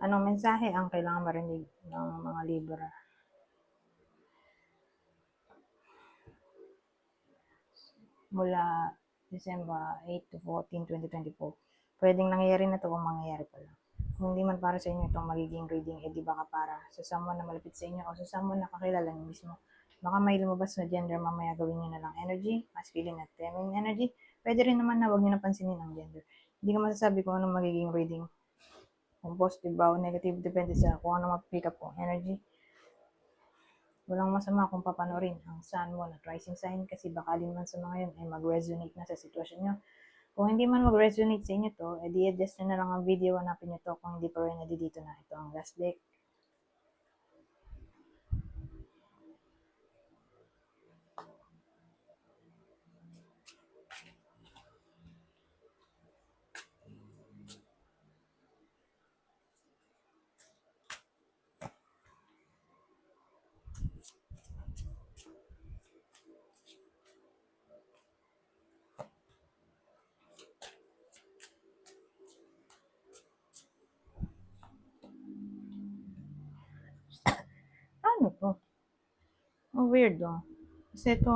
Anong mensahe ang kailangan marinig ng mga Libra? Mula December 8 to 14, 2024. Pwedeng nangyayari na to o mangyayari pa lang. Kung hindi man para sa inyo itong magiging reading, di baka para sa someone na malapit sa inyo o sa someone na kakilala niyo mismo. Baka may lumabas na gender, mamaya gawin niyo na lang energy, masculine at feminine energy. Pwede rin naman na huwag niyo napansinin ang gender. Hindi ko masasabi kung anong magiging reading. Kung positive ba o negative, depende sa kung ano ma-pick up kong energy. Walang masama kung papanorin ang sun, moon at rising sign kasi baka alin man sa mga yun ay mag-resonate na sa sitwasyon nyo. Kung hindi man mag-resonate sa inyo to, edi adjust na lang ang video, hanapin nyo to kung hindi pa rin dito na. Ito ang last deck. Ano to? Ang weird oh. Kasi ito,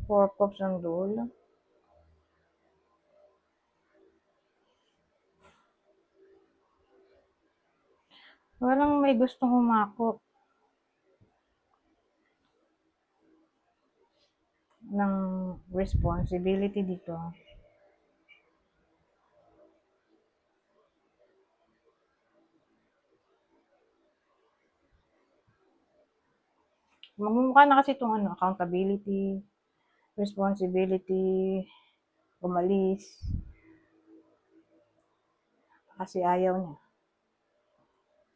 4 cups ang dulo. Walang may gustong humako ng responsibility dito. Magmumukha na kasi itong accountability, responsibility, umalis. Kasi ayaw niya.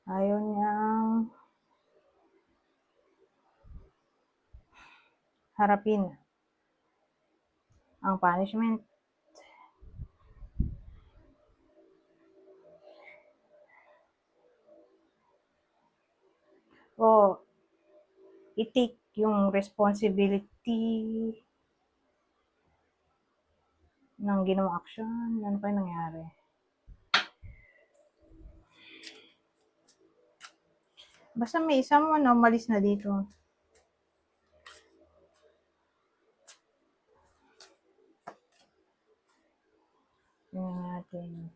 Ayaw niyang harapin ang punishment. O i-take yung responsibility ng ginawang action. Ano pa yung nangyari? Basta may isa mo na umalis na dito. Tingnan natin.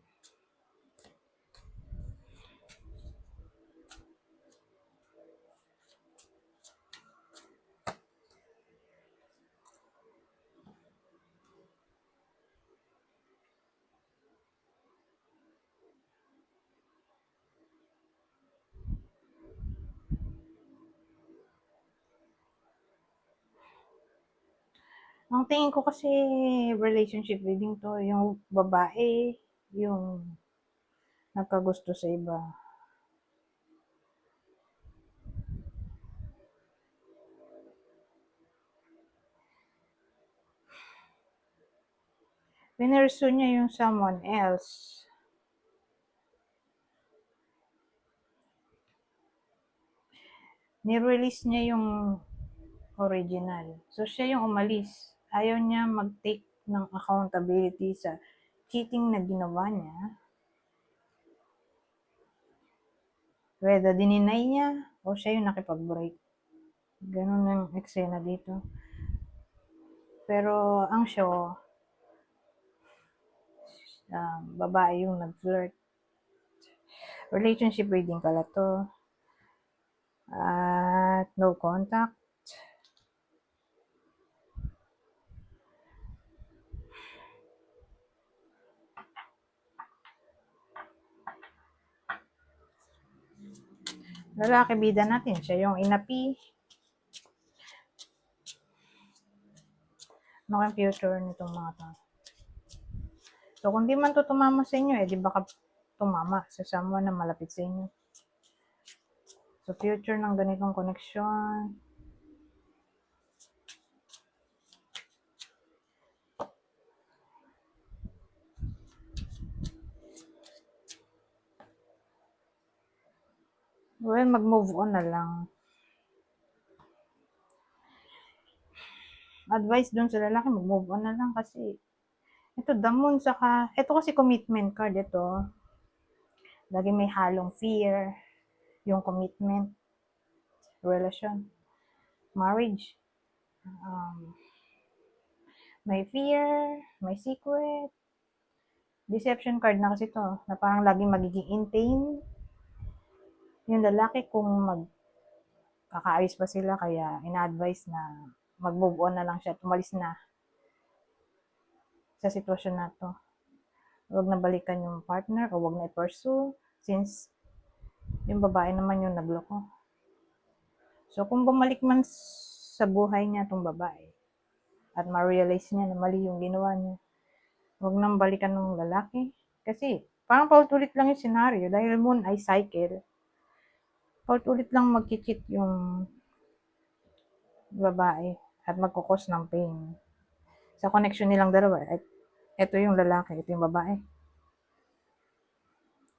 Ang tingin ko kasi relationship reading to, yung babae, yung nagkagusto sa iba. Pinerso niya yung someone else. Ni-release niya yung original. So, siya yung umalis. Ayaw niya mag-take ng accountability sa cheating na ginawa niya. Whether dininay niya o siya yung nakipag-break. Ganun ang eksena dito. Pero ang show, babae yung nag-flirt. Relationship reading pala to. At no contact. Lalaki bida natin, siya yung inapi. Ano kang future nitong mga to? So, kung di man to tumama sa inyo, di baka tumama sa someone na malapit sa inyo. So, future ng ganitong connection. Well, mag-move on na lang. Advice dun sa lalaki, mag-move on na lang kasi ito, the moon, saka, ito kasi commitment card, ito. Lagi may halong fear, yung commitment, relasyon, marriage. May fear, may secret, deception card na kasi to, na parang laging magiging insane yung lalaki kung magkakaayos pa sila, kaya ina-advise na mag-move on na lang siya, tumalis na sa sitwasyon na to. Huwag na balikan yung partner o huwag na i-pursue since yung babae naman yung nagloko. So, kung bumalik man sa buhay niya itong babae at ma-realize niya na mali yung ginawa niya, huwag nang balikan ng lalaki. Kasi, parang paulit-ulit lang yung scenario dahil moon ay cycle. Paulit-ulit lang mag-cheat yung babae at magkukos ng pain. Sa connection nilang dalawa, ito yung lalaki, ito yung babae.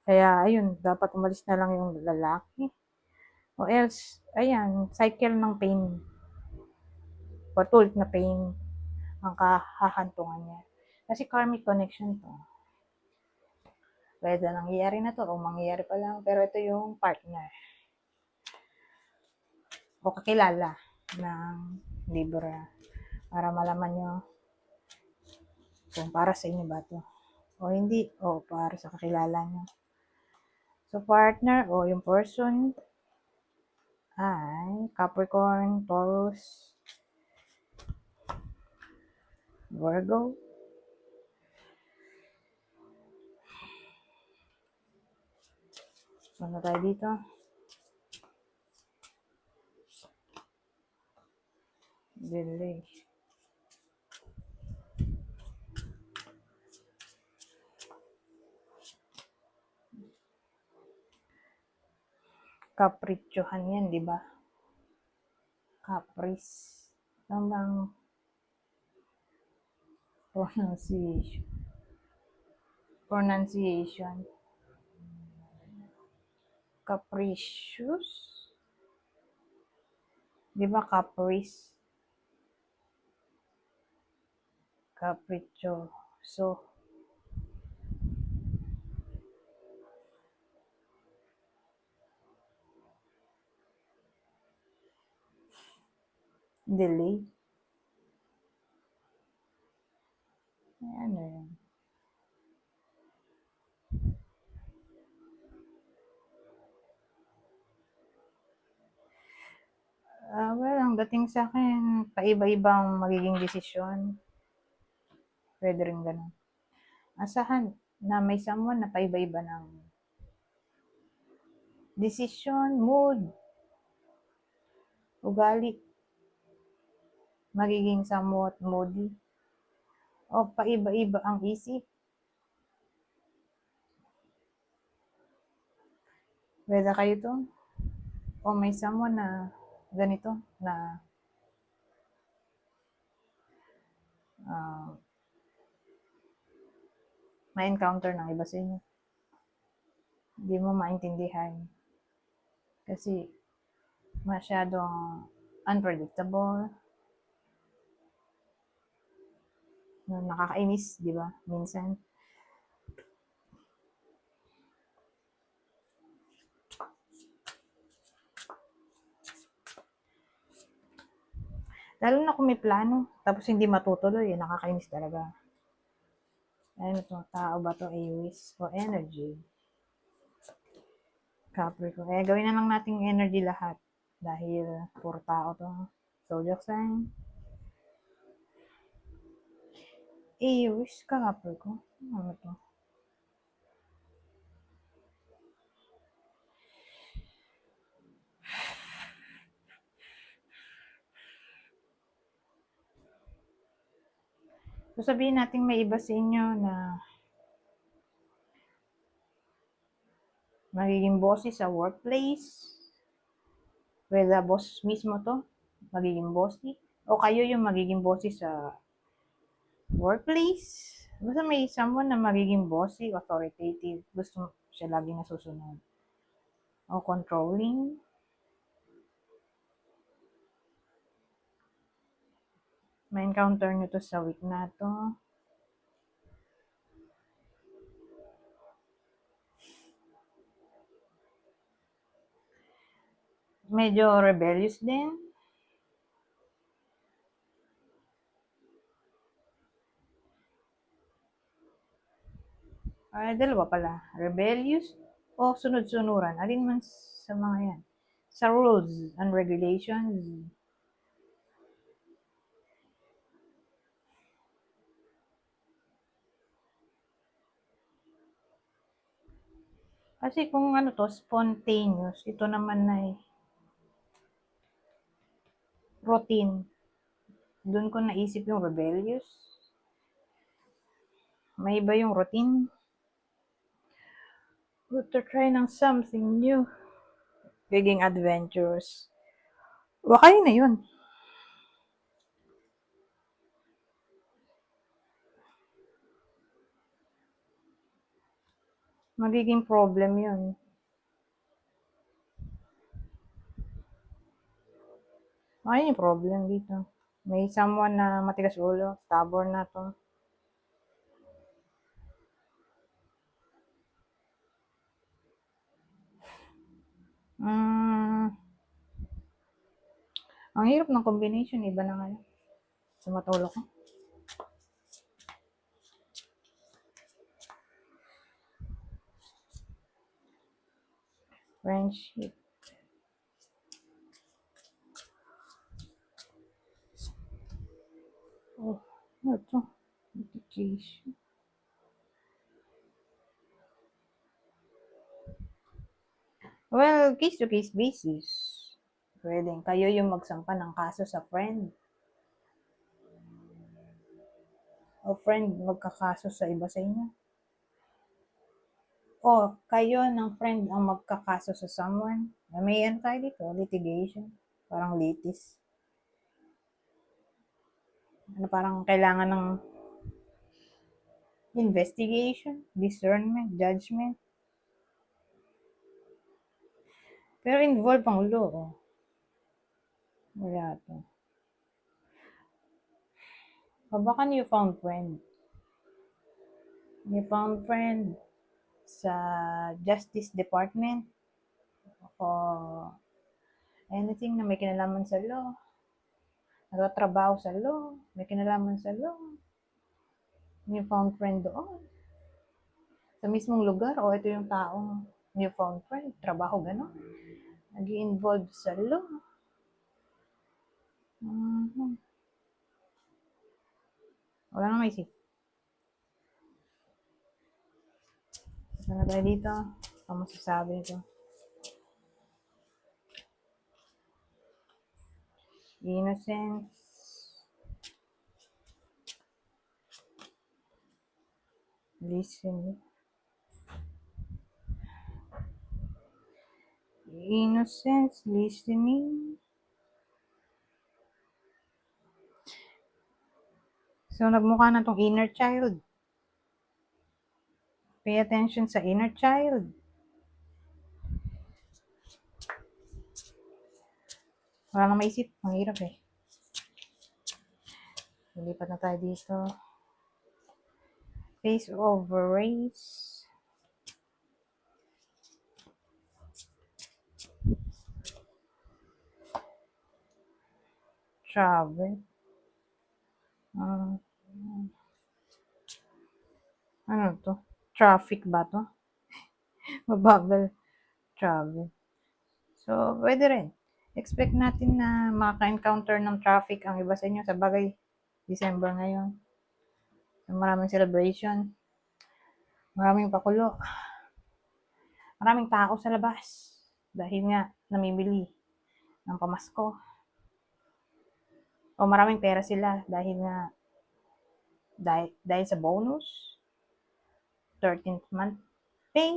Kaya, ayun, dapat umalis na lang yung lalaki. O else, ayan, cycle ng pain. Patulit na pain ang kahahantungan niya. Kasi karmic connection to. Pwede nangyayari na to o mangyayari pa lang, pero ito yung partner o kakilala ng Libra para malaman nyo kung para sa inyo ba to o hindi o para sa kakilala nyo. So partner o yung person ay Capricorn, Taurus, Virgo, ano tayo dito? Delay. Kapritsyohan yan, di ba? Caprice. Ano bang pronunciation? Capricious? Di ba caprice? Capriccioso. Delay. Ano yan? Well, ang dating sa akin, paiba-ibang magiging desisyon. Pwede rin ganun. Asahan na may someone na paiba-iba ng desisyon, mood, ugali. Magiging somewhat moody. O paiba-iba ang isip. Whether kayo to, o may someone na ganito, na ma-encounter ng iba sa inyo. Hindi mo maintindihan. Kasi masyadong unpredictable. Nakakainis, di ba? Minsan. Lalo na kung may plano, tapos hindi matutuloy, nakakainis talaga. Ano to, tao ba to, Aries o energy? Capricorn. Gawin na lang nating energy lahat. Dahil puro tao to. Zodiac sign. Aries, Capricorn. Ano to? So sabihin natin may iba sa inyo na magiging bossy sa workplace. Whether boss mismo to, magiging bossy. O kayo yung magiging bossy sa workplace. Basta may someone na magiging bossy, authoritative. Gusto siya lagi nasusunod. O controlling. Ma-encounter nyo to sa week na to. medyo rebellious din. Ay, dalawa pala. Rebellious o sunod-sunuran. Alin man sa mga yan. Sa rules and regulations. Kasi kung ano to, spontaneous, ito naman ay routine. Doon ko naisip yung rebellious. May iba yung routine. Good to try ng something new. Biging adventurous. Wakay na yun. Magiging problem yun. Ay, yung problem dito. May someone na matigas ulo, stubborn na to. Mm, ang hirap ng combination, iba na nga yun. Sumatulog ko. Friendship. Oh, ano to? Education. Well, case-to-case basis. Pwedeng kayo yung magsampa ng kaso sa friend. O friend magkakaso sa iba sa inyo. O kayo ng friend ang magkakaso sa someone. May ano tayo dito, litigation. Parang litis. Ano, parang kailangan ng investigation, discernment, judgment. Pero involve ang law. Oh. Wala to. O baka newfound friend. Newfound friend sa Justice Department o anything na may kinalaman sa law. Nagtatrabaho sa law, may kinalaman sa law. Newfound friend doon. Sa mismong lugar o ito yung taong newfound friend, trabaho gano'n. Nag-i-involve sa law. Wala na may isip. Sana tayo dito. Ano masasabi ito? Innocence. Listening. Innocence, listening. So, nagmukha na tong inner child. Pay attention sa inner child. Wala nang maisip. Ang hirap eh. Lilipat na tayo dito. Face over race. Travel. Ano to? Traffic ba to? Mabagal. Travel. So, pwede rin. Expect natin na maka-encounter ng traffic ang iba sa inyo. Sa bagay, December ngayon. So, maraming celebration. Maraming pakulo. Maraming tao sa labas. Dahil nga, namimili ng pamasko. O maraming pera sila dahil nga dahil sa bonus, 13th month pay.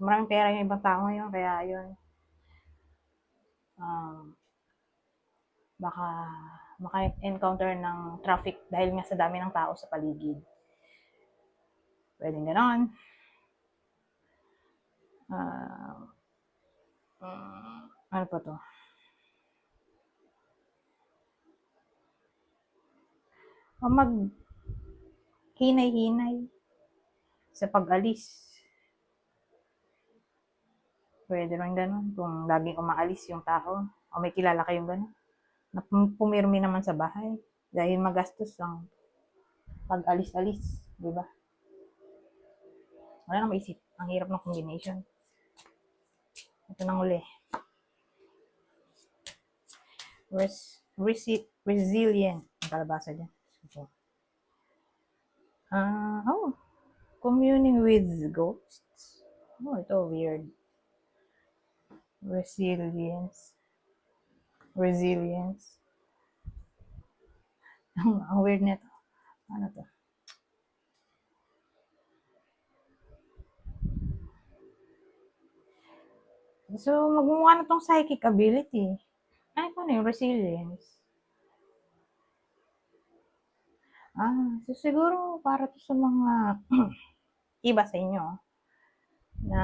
Maraming pera yung ibang tao ngayon, kaya yun, baka maka-encounter ng traffic dahil nga sa dami ng tao sa paligid. Pwedeng ganon. Ano pa to? O hinay-hinay sa pag-alis. Pwede rin ganun. Kung laging umaalis yung tao, o may kilala kayong ganun, na pumirmi naman sa bahay. Dahil magastos ang pag-alis-alis, di ba? Wala nang maisip. Ang hirap ng combination. Ito nang uli. Resilient. Ang kalabasa dyan. So, communing with ghosts. Oh, ito weird. Resilience. Ang weird nito. Ano to? So, magmumukha na tong psychic ability. Ay, ano yung resilience? So siguro para to sa mga iba sa inyo na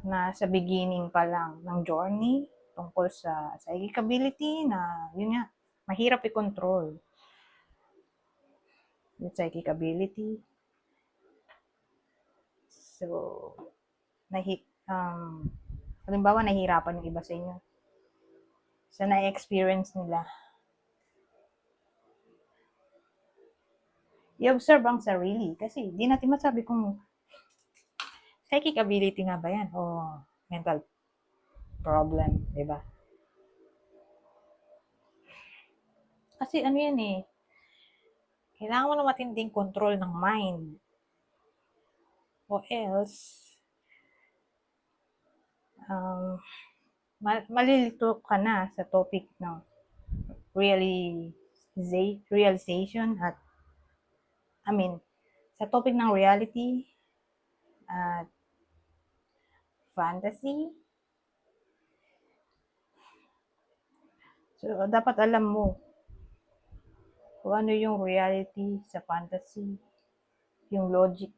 nasa beginning pa lang ng journey tungkol sa psychic ability na yun nga, mahirap i-control yung psychic ability. So, halimbawa nahihirapan yung iba sa inyo sa na-experience nila. I-observe ang sarili kasi di natin masabi kung psychic ability nga ba yan o mental problem, di ba? Kasi ano yan eh, kailangan mo na matinding control ng mind. O else, malilito ka na sa topic ng realization at sa topic ng reality at fantasy. So, dapat alam mo kung ano yung reality sa fantasy, yung logic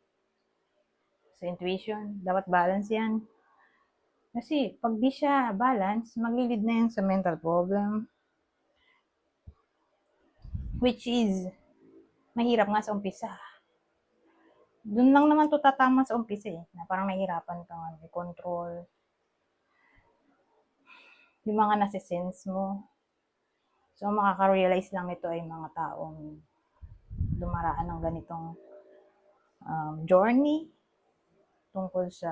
sa intuition. Dapat balance yan. Kasi, pag di siya balance, maglilid na yan sa mental problem. Which is, mahirap nga sa umpisa. Doon lang naman to tatama sa umpisa eh. Na parang mahirapan kang i-control yung mga nasisense mo. So, makaka-realize lang nito ay mga taong dumaraan ng ganitong journey tungkol sa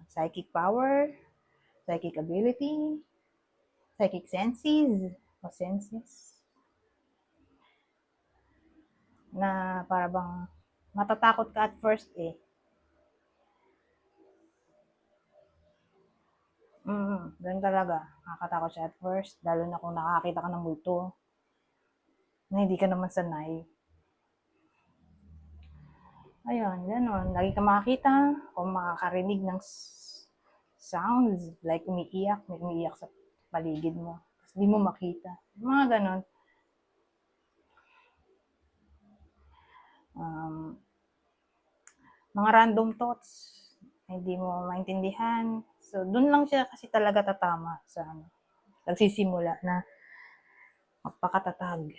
psychic power, psychic ability, psychic senses, na para bang matatakot ka at first eh. Ganun talaga. Nakakatakot siya at first, lalo na kung nakakita ka ng multo na hindi ka naman sanay. Ayun, gano'n. Lagi ka makakita o makakarinig ng sounds, like may umiiyak sa paligid mo. Tapos di mo makita. Mga gano'n. Mga random thoughts, hindi mo maintindihan. So, dun lang siya kasi talaga tatama sa nagsisimula na magpakatatag.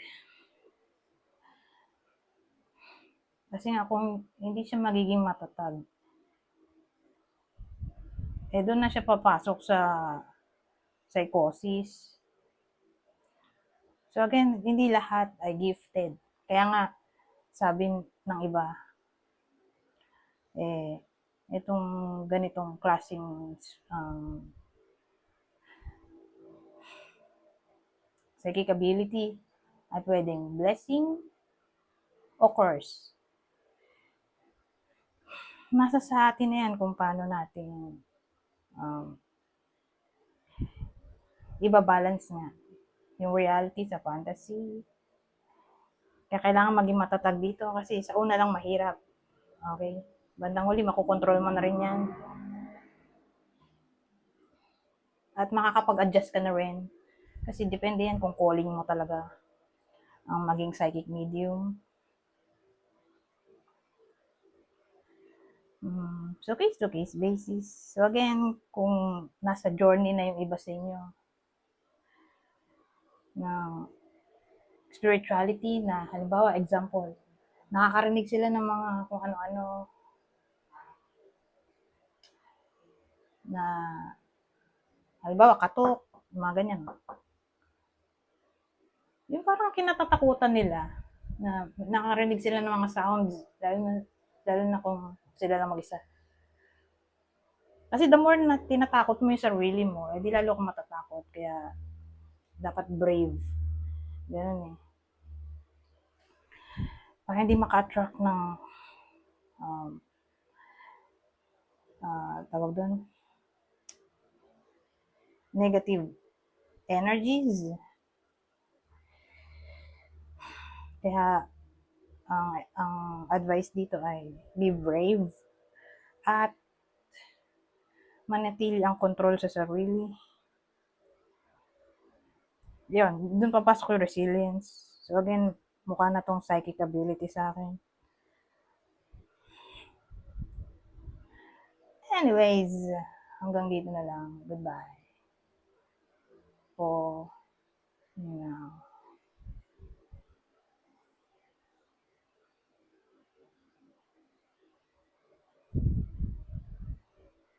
Kasi nga, kung hindi siya magiging matatag, doon na siya papasok sa psychosis. So again, hindi lahat ay gifted. Kaya nga, sabi ng iba, itong ganitong klaseng psychic ability ay pwedeng blessing o curse. Nasa sa atin na yan kung paano natin ibabalance nga yung reality sa fantasy. Kaya kailangan maging matatag dito kasi sa una lang mahirap. Okay? Bandang huli, makukontrol mo na rin yan. At makakapag-adjust ka na rin. Kasi depende yan kung calling mo talaga ang maging psychic medium. So, case-to-case basis. So, again, kung nasa journey na yung iba sa inyo ng spirituality na, halimbawa, example, nakakarinig sila ng mga kung ano-ano na Halimbawa, katok, mga ganyan. Yung parang kinatatakutan nila na nakarinig sila ng mga sounds, lalo na kung sila lang mag-isa. Kasi the more na tinatakot mo yung sarili mo, edi lalo kang matatakot. Kaya, dapat brave. Ganun eh. Para hindi maka-attract ng, um, tawag doon, negative energies. Kaya, ang advice dito ay be brave at manatili ang control sa sarili. Yun, dun papasok yung resilience. So again, mukha na tong psychic ability sa akin. Anyways, hanggang dito na lang. Goodbye. Po.